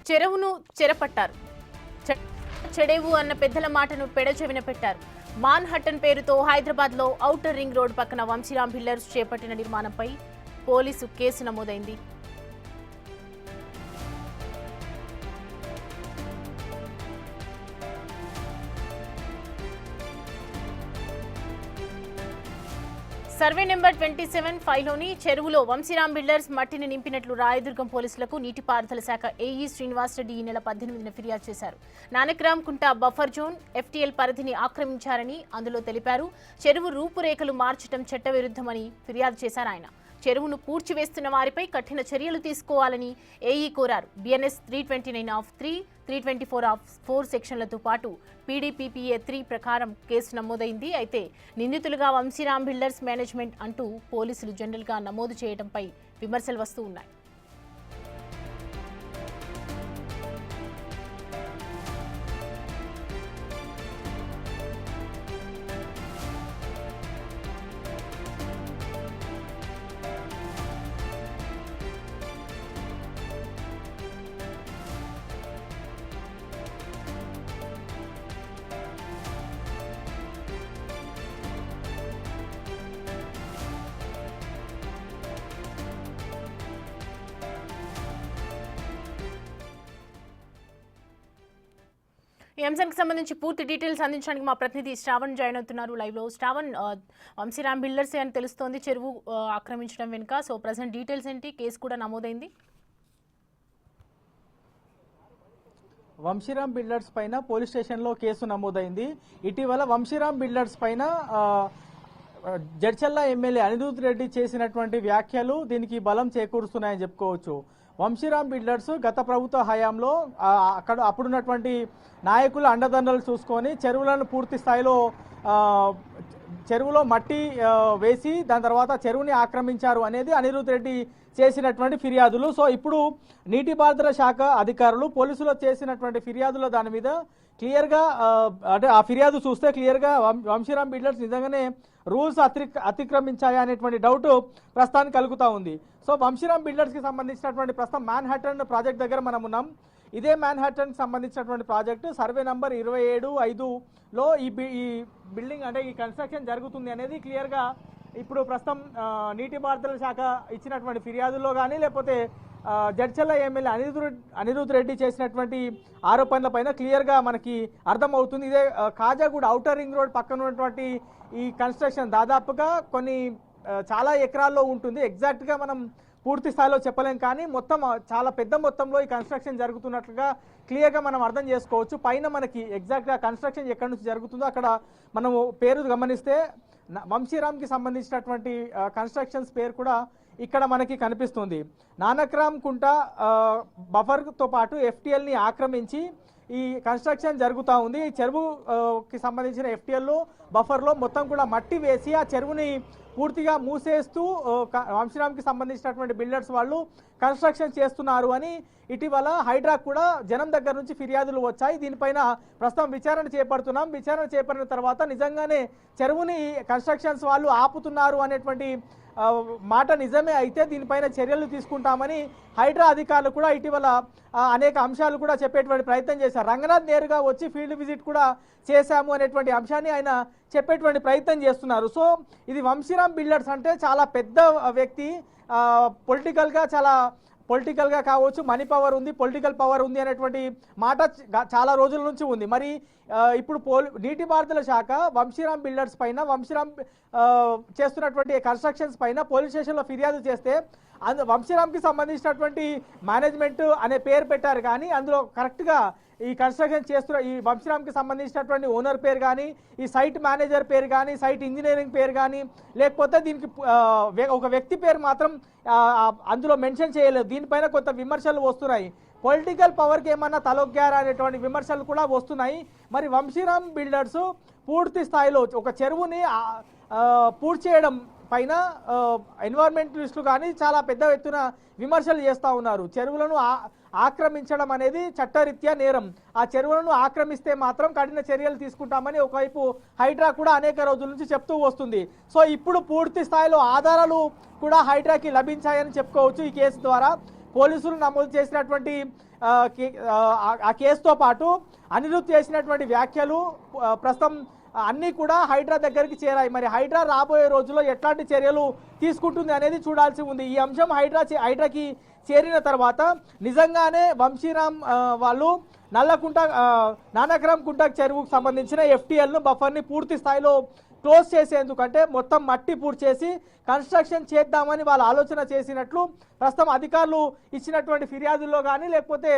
చెరువును చెరపట్టారు. చెడేవు అన్న పెద్దల మాటను పెడచెవిన పెట్టారు. మాన్ హట్టన్ పేరుతో హైదరాబాద్ లో ఔటర్ రింగ్ రోడ్ పక్కన వంశీరామ్ బిల్డర్స్ చేపట్టిన నిర్మాణంపై పోలీసు కేసు నమోదైంది. సర్వే నెంబర్ 27 ఫైలోని చెరువులో వంశీరామ్ బిల్డర్స్ మట్టిని నింపినట్లు రాయదుర్గం పోలీసులకు నీటిపారుదల శాఖ ఏఈ శ్రీనివాస్ రెడ్డి ఈ నెల 18న ఫిర్యాదు చేశారు. నానక్రామ్ కుంట బఫర్ జోన్ ఎఫ్టీఎల్ పరిధిని ఆక్రమించారని అందులో తెలిపారు. చెరువు రూపురేఖలు మార్చడం చట్టవిరుద్ధమని ఫిర్యాదు చేశారు ఆయన. చెరువును పూడ్చివేస్తున్న వారిపై కఠిన చర్యలు తీసుకోవాలని ఏఈ కోరారు. బిఎన్ఎస్ 329(3), 324(4) సెక్షన్లతో పాటు పీడీపీపీఏ 3 ప్రకారం కేసు నమోదైంది. అయితే నిందితులుగా వంశీరామ్ బిల్డర్స్ మేనేజ్మెంట్ అంటూ పోలీసులు జనరల్గా నమోదు చేయడంపై విమర్శలు వస్తూ ఉన్నాయి. ఈ అంశానికి సంబంధించి పూర్తి డీటెయిల్స్ అందించడానికి మా ప్రతినిధి శ్రావణ్ జాయిన్ అవుతున్నారు లైవ్ లో. శ్రావణ్, వంశీరామ్ బిల్డర్స్ అని తెలుస్తోంది చెరువు ఆక్రమించడం వెనుక. సో ప్రెసెంట్ డీటెయిల్స్ ఏంటి? కేసు కూడా నమోదైంది. వంశీరామ్ బిల్డర్స్ పైన పోలీస్ స్టేషన్లో కేసు నమోదైంది. ఇటీవల వంశీరామ్ బిల్డర్స్ పైన జడ్చల్ల ఎమ్మెల్యే అనిరుద్ రెడ్డి చేసినటువంటి వ్యాఖ్యలు దీనికి బలం చేకూరుస్తున్నాయని చెప్పుకోవచ్చు. వంశీరామ్ బిల్డర్స్ గత ప్రభుత్వ హయాంలో అప్పుడున్నటువంటి నాయకుల అండదండలు చూసుకొని చెరువులను పూర్తి స్థాయిలో చెరువులో మట్టి వేసి దాని తర్వాత చెరువుని ఆక్రమించారు అనేది అనిరుద్ రెడ్డి చేసినటువంటి ఫిర్యాదులు. సో ఇప్పుడు నీటిపారుదల శాఖ అధికారులు పోలీసులు చేసినటువంటి ఫిర్యాదుల దాని మీద క్లియర్గా అంటే ఆ ఫిర్యాదు చూస్తే క్లియర్గా వంశీరామ్ బిల్డర్స్ నిజంగానే రూల్స్ అతిక్రమించాయా అనేటువంటి డౌట్ ప్రస్తుతానికి కలుగుతూ ఉంది. సో వంశీరామ్ బిల్డర్స్కి సంబంధించినటువంటి ప్రస్తుతం మ్యాన్ హట్టన్ ప్రాజెక్ట్ దగ్గర మనం ఉన్నాం. ఇదే మ్యాన్ హట్టన్కి సంబంధించినటువంటి ప్రాజెక్టు సర్వే నంబర్ 27(5)లో ఈ బిల్డింగ్ అంటే ఈ కన్స్ట్రక్షన్ జరుగుతుంది అనేది క్లియర్గా ఇప్పుడు ప్రస్తుతం నీటిపారుదల శాఖ ఇచ్చినటువంటి ఫిర్యాదుల్లో కానీ లేకపోతే జడ్చల్ల ఎమ్మెల్యే అనిరుద్ రెడ్డి చేసినటువంటి ఆరోపణల పైన క్లియర్గా మనకి అర్థమవుతుంది. ఇదే కాజాగూడ ఔటర్ రింగ్ రోడ్ పక్కన ఉన్నటువంటి ఈ కన్స్ట్రక్షన్ దాదాపుగా చాలా ఎకరాల్లో ఉంటుంది. ఎగ్జాక్ట్గా మనం పూర్తి స్థాయిలో చెప్పలేం, కానీ మొత్తం చాలా పెద్ద మొత్తంలో ఈ కన్స్ట్రక్షన్ జరుగుతున్నట్లుగా క్లియర్గా మనం అర్థం చేసుకోవచ్చు. పైన మనకి ఎగ్జాక్ట్గా కన్స్ట్రక్షన్ ఎక్కడి నుంచి జరుగుతుందో అక్కడ మనము పేరు గమనిస్తే వంశీరామ్కి సంబంధించినటువంటి కన్స్ట్రక్షన్స్ పేరు కూడా ఇక్కడ మనకి కనిపిస్తుంది. నానక్రామ్ కుంట బఫర్తో పాటు ఎఫ్టీఎల్ని ఆక్రమించి ఈ కన్స్ట్రక్షన్ జరుగుతూ ఉంది. ఈ చెరువుకి సంబంధించిన ఎఫ్టీఎల్లో బఫర్లో మొత్తం కూడా మట్టి వేసి ఆ చెరువుని పూర్తిగా మూసేస్తూ వంశీరామ్కి సంబంధించినటువంటి బిల్డర్స్ వాళ్ళు కన్స్ట్రక్షన్ చేస్తున్నారు అని ఇటీవల హైడ్రా కూడా జనం దగ్గర నుంచి ఫిర్యాదులు వచ్చాయి. దీనిపైన ప్రస్తుతం విచారణ చేపడుతున్నాం. విచారణ చేపట్టిన తర్వాత నిజంగానే చెరువుని కన్స్ట్రక్షన్స్ వాళ్ళు ఆపుతున్నారు అనేటువంటి మాట నిజమే అయితే దీనిపైన చర్యలు తీసుకుంటామని హైడ్రా అధికారులు కూడా ఇటీవల అనేక అంశాలు కూడా చెప్పేటువంటి ప్రయత్నం చేశారు. రంగనాథ్ నేరుగా వచ్చి ఫీల్డ్ విజిట్ కూడా చేశాము అనేటువంటి అంశాన్ని ఆయన చెప్పేటువంటి ప్రయత్నం చేస్తున్నారు. సో ఇది వంశీరామ్ బిల్డర్స్ అంటే చాలా పెద్ద వ్యక్తి, పొలిటికల్గా కావచ్చు, మనీ పవర్ ఉంది, పొలిటికల్ పవర్ ఉంది అనేటువంటి మాట చాలా రోజుల నుంచి ఉంది. మరి ఇప్పుడు నీటిపారుదల శాఖ వంశీరామ్ బిల్డర్స్ పైన వంశీరామ్ చేస్తున్నటువంటి కన్స్ట్రక్షన్స్ పైన పోలీస్ స్టేషన్లో ఫిర్యాదు చేస్తే వంశీరామ్కి సంబంధించినటువంటి మేనేజ్మెంట్ అనే పేరు పెట్టారు, కానీ అందులో కరెక్ట్గా ఈ కన్స్ట్రక్షన్ చేస్తున్న ఈ వంశీరామ్కి సంబంధించినటువంటి ఓనర్ పేరు కానీ, ఈ సైట్ మేనేజర్ పేరు కానీ, సైట్ ఇంజనీరింగ్ పేరు కానీ, లేకపోతే దీనికి ఒక వ్యక్తి పేరు మాత్రం అందులో మెన్షన్ చేయలేదు. దీనిపైన కొంత విమర్శలు వస్తున్నాయి. పొలిటికల్ పవర్కి ఏమన్నా తలొగ్గారా అనేటువంటి విమర్శలు కూడా వస్తున్నాయి. మరి వంశీరామ్ బిల్డర్స్ పూర్తి స్థాయిలో ఒక చెరువుని పూడ్చేయడం పైన ఎన్వైరన్మెంటలిస్టులు కానీ చాలా పెద్ద ఎత్తున విమర్శలు చేస్తూ ఉన్నారు. చెరువులను ఆక్రమించడం అనేది చట్టరీత్యా నేరం. ఆ చెరువులను ఆక్రమిస్తే మాత్రం కఠిన చర్యలు తీసుకుంటామని ఒకవైపు హైడ్రా కూడా అనేక రోజుల నుంచి చెప్తూ వస్తుంది. సో ఇప్పుడు పూర్తి స్థాయిలో ఆధారాలు కూడా హైడ్రాకి లభించాయని చెప్పుకోవచ్చు. ఈ కేసు ద్వారా పోలీసులు నమోదు చేసినటువంటి ఆ కేసుతో పాటు అనిరుద్ధ్ చేసినటువంటి వ్యాఖ్యలు ప్రస్తుతం అన్నీ కూడా హైడ్రా దగ్గరికి చేరాయి. మరి హైడ్రా రాబోయే రోజుల్లో ఎట్లాంటి చర్యలు తీసుకుంటుంది అనేది చూడాల్సి ఉంది. ఈ అంశం హైడ్రాకి చేరిన తర్వాత నిజంగానే వంశీరామ్ వాళ్ళు నల్లకుంట నానక్రామ్ కుంట చెరువుకు సంబంధించిన ఎఫ్టీఎల్ను బఫర్ని పూర్తి స్థాయిలో క్లోజ్ చేసేందుకు, అంటే మొత్తం మట్టి పూర్తి చేసి కన్స్ట్రక్షన్ చేద్దామని వాళ్ళు ఆలోచన చేసినట్లు ప్రస్తుతం అధికారులు ఇచ్చినటువంటి ఫిర్యాదుల్లో కానీ లేకపోతే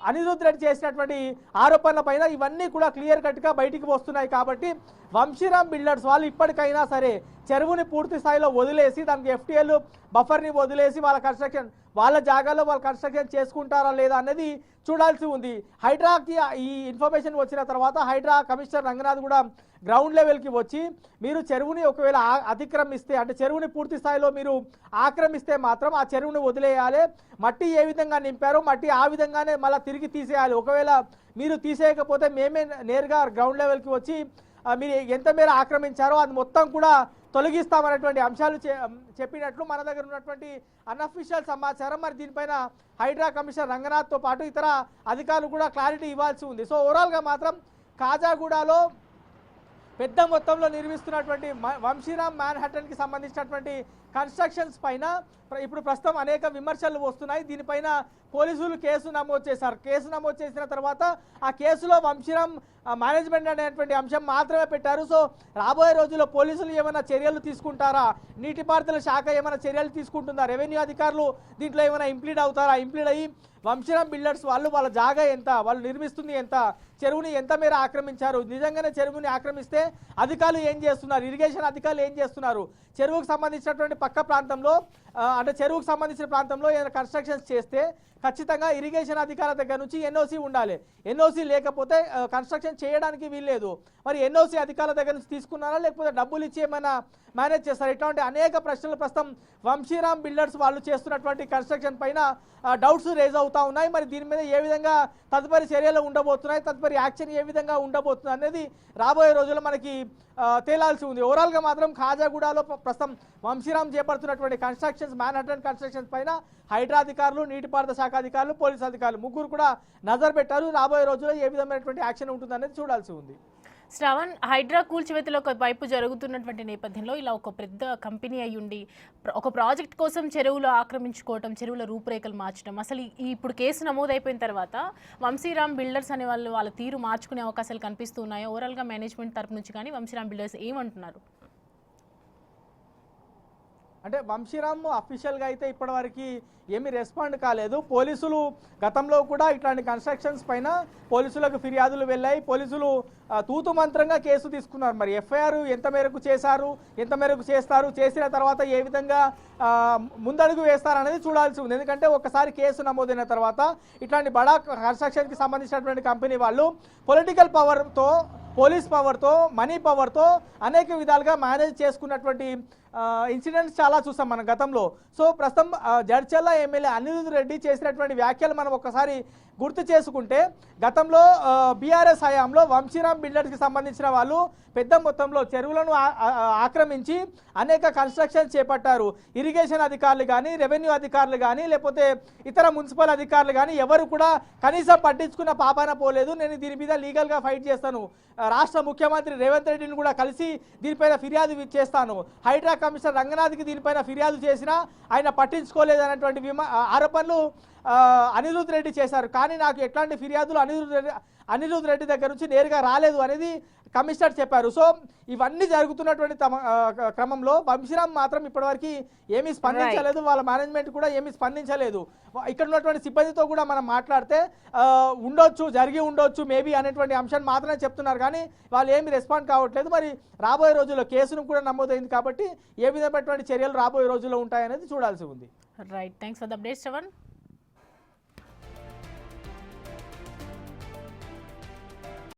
అనిరుద్ధ్ రెడ్డి చేసినటువంటి ఆరోపణల పైన ఇవన్నీ కూడా క్లియర్ కట్గా బయటికి వస్తున్నాయి. కాబట్టి వంశీరామ్ బిల్డర్స్ వాళ్ళు ఇప్పటికైనా సరే చెరువుని పూర్తి స్థాయిలో వదిలేసి దానికి ఎఫ్టీఎల్ బఫర్ని వదిలేసి వాళ్ళ జాగాలో వాళ్ళు కన్స్ట్రక్షన్ చేసుకుంటారా లేదా అనేది చూడాల్సి ఉంది. హైడ్రాకి ఈ ఇన్ఫర్మేషన్ వచ్చిన తర్వాత హైడ్రా కమిషనర్ రంగనాథ్ కూడా గ్రౌండ్ లెవెల్కి వచ్చి మీరు చెరువుని ఒకవేళ అతిక్రమిస్తే, అంటే చెరువుని పూర్తి స్థాయిలో మీరు ఆక్రమిస్తే మాత్రం ఆ చెరువుని వదిలేయాలి, మట్టి ఏ విధంగా నింపారో మట్టి ఆ విధంగానే మళ్ళీ తిరిగి తీసేయాలి, ఒకవేళ మీరు తీసేయకపోతే మేమే నేరుగా గ్రౌండ్ లెవెల్కి వచ్చి మీరు ఎంత మేర ఆక్రమించారో అది మొత్తం కూడా తొలగిస్తామనేటువంటి అంశాలు చెప్పినట్లు మన దగ్గర ఉన్నటువంటి అన్అఫీషియల్ సమాచారం. మరి దీనిపైన హైడ్రా కమిషనర్ రంగనాథ్తో పాటు ఇతర అధికారులు కూడా క్లారిటీ ఇవ్వాల్సి ఉంది. సో ఓవరాల్గా మాత్రం కాజాగూడలో పెద్ద మొత్తంలో నిర్మిస్తున్నటువంటి వంశీరామ్ మ్యాన్హట్టన్కి సంబంధించినటువంటి కన్స్ట్రక్షన్స్ పైన ఇప్పుడు ప్రస్తుతం అనేక విమర్శలు వస్తున్నాయి. దీనిపైన పోలీసులు కేసు నమోదు చేశారు. కేసు నమోదు చేసిన తర్వాత ఆ కేసులో వంశీరామ్ మేనేజ్మెంట్ అనేటువంటి అంశం మాత్రమే పెట్టారు. సో రాబోయే రోజుల్లో పోలీసులు ఏమైనా చర్యలు తీసుకుంటారా, నీటిపారుదల శాఖ ఏమైనా చర్యలు తీసుకుంటుందా, రెవెన్యూ అధికారులు దీంట్లో ఏమైనా ఇంప్లీడ్ అవుతారా, ఇంప్లీడ్ అయ్యి వంశీరామ్ బిల్డర్స్ వాళ్ళ జాగా ఎంత, వాళ్ళు నిర్మిస్తుంది ఎంత, చెరువుని ఎంత మేర ఆక్రమించారు, నిజంగానే చెరువుని ఆక్రమిస్తే అధికారులు ఏం చేస్తున్నారు, ఇరిగేషన్ అధికారులు ఏం చేస్తున్నారు, చెరువుకు సంబంధించినటువంటి పక్క ప్రాంతంలో అంటే చెరువుకు సంబంధించిన ప్రాంతంలో ఏదైనా కన్స్ట్రక్షన్స్ చేస్తే ఖచ్చితంగా ఇరిగేషన్ అధికారుల దగ్గర నుంచి ఎన్ఓసి ఉండాలి. ఎన్ఓసి లేకపోతే కన్స్ట్రక్షన్ చేయడానికి వీల్లేదు. మరి ఎన్ఓసి అధికారుల దగ్గర నుంచి తీసుకున్నారా లేకపోతే డబ్బులు ఇచ్చి ఏమైనా మేనేజ్ చేస్తారు? ఇట్లాంటి అనేక ప్రశ్నలు ప్రస్తుతం వంశీరామ్ బిల్డర్స్ వాళ్ళు చేస్తున్నటువంటి కన్స్ట్రక్షన్ పైన డౌట్స్ రేజ్ అవుతా ఉన్నాయి. మరి దీని మీద ఏ విధంగా తదుపరి చర్యలు ఉండబోతున్నాయి, తదుపరి యాక్షన్ ఏ విధంగా ఉండబోతుంది అనేది రాబోయే రోజుల్లో మనకి తేలాల్సి ఉంది. ఓవరాల్గా మాత్రం కాజాగూడలో ప్రస్తుతం వంశీరామ్ చేపడుతున్నటువంటి కన్స్ట్రక్షన్స్, మ్యాన్హట్టన్ కన్స్ట్రక్షన్స్ పైన హైడ్రా అధికారులు, నీటిపారుదల శాఖ అధికారులు, పోలీసు అధికారులు ముగ్గురు కూడా నజర్ పెట్టారు. రాబోయే రోజుల్లో ఏ విధమైనటువంటి యాక్షన్ ఉంటుందనేది చూడాల్సి ఉంది. శ్రావణ్, హైడ్రా కూల్చివేతలో ఒక వైపు జరుగుతున్నటువంటి నేపథ్యంలో ఇలా ఒక పెద్ద కంపెనీ అయి ఉండి ఒక ప్రాజెక్ట్ కోసం చెరువులు ఆక్రమించుకోవటం, చెరువుల రూపురేఖలు మార్చడం, అసలు ఇప్పుడు కేసు నమోదైపోయిన తర్వాత వంశీరామ్ బిల్డర్స్ అనే వాళ్ళ తీరు మార్చుకునే అవకాశాలు కనిపిస్తున్నాయి. ఓవరాల్గా మేనేజ్మెంట్ తరపు నుంచి కానీ వంశీరామ్ బిల్డర్స్ ఏమంటున్నారు? అంటే వంశీరామ్ అఫీషియల్గా అయితే ఇప్పటివరకు ఏమీ రెస్పాండ్ కాలేదు. పోలీసులు గతంలో కూడా ఇట్లాంటి కన్స్ట్రక్షన్స్ పైన పోలీసులకు ఫిర్యాదులు వెళ్ళాయి. పోలీసులు తూతు మంత్రంగా కేసు తీసుకున్నారు. మరి ఎఫ్ఐఆర్ ఎంత మేరకు చేశారు, ఎంత మేరకు చేస్తారు, చేసిన తర్వాత ఏ విధంగా ముందడుగు వేస్తారనేది చూడాల్సి ఉంది. ఎందుకంటే ఒకసారి కేసు నమోదైన తర్వాత ఇట్లాంటి బడా కన్స్ట్రక్షన్కి సంబంధించినటువంటి కంపెనీ వాళ్ళు పొలిటికల్ పవర్తో, పోలీస్ పవర్తో, మనీ పవర్తో అనేక విధాలుగా మేనేజ్ చేసుకున్నటువంటి ఇన్సిడెంట్స్ చాలా చూసాం మనం గతంలో. సో ప్రస్తుతం జడ్చర్ల ఎమ్మెల్యే అనిరుద్ధ్ రెడ్డి చేసినటువంటి వ్యాఖ్యలు మనం ఒకసారి గుర్తు చేసుకుంటే గతంలో బీఆర్ఎస్ హయాంలో వంశీరామ్ బిల్డర్స్కి సంబంధించిన వాళ్ళు పెద్ద మొత్తంలో చెరువులను ఆక్రమించి అనేక కన్స్ట్రక్షన్ చేపట్టారు. ఇరిగేషన్ అధికారులు కానీ, రెవెన్యూ అధికారులు కానీ, లేకపోతే ఇతర మున్సిపల్ అధికారులు కానీ ఎవరు కూడా కనీసం పట్టించుకున్న పాపాన పోలేదు. నేను దీని మీద లీగల్గా ఫైట్ చేస్తాను, రాష్ట్ర ముఖ్యమంత్రి రేవంత్ రెడ్డిని కూడా కలిసి దీనిపైన ఫిర్యాదు చేస్తాను, హైడ్రా కమిషనర్ రంగనాథ్కి దీనిపైన ఫిర్యాదు చేసినా ఆయన పట్టించుకోలేదు అనేటువంటి ఆరోపణలు అనిరుద్ధ్ రెడ్డి చేశారు. కానీ నాకు ఎట్లాంటి ఫిర్యాదులు అనిరుద్ధ్ రెడ్డి దగ్గర నుంచి నేరుగా రాలేదు అనేది కమిషనర్ చెప్పారు. సో ఇవన్నీ జరుగుతున్నటువంటి క్రమంలో వంశీరామ్ మాత్రం ఇప్పటివరకు ఏమీ స్పందించలేదు, వాళ్ళ మేనేజ్మెంట్ కూడా ఏమీ స్పందించలేదు. ఇక్కడ ఉన్నటువంటి సిబ్బందితో కూడా మనం మాట్లాడితే ఉండొచ్చు, జరిగి ఉండొచ్చు మేబీ అనేటువంటి అంశాన్ని మాత్రమే చెప్తున్నారు, కానీ వాళ్ళు ఏమీ రెస్పాండ్ కావట్లేదు. మరి రాబోయే రోజుల్లో కేసును కూడా నమోదైంది కాబట్టి ఏ విధమైనటువంటి చర్యలు రాబోయే రోజుల్లో ఉంటాయనేది చూడాల్సి ఉంది. Right, thanks for the update Shravan.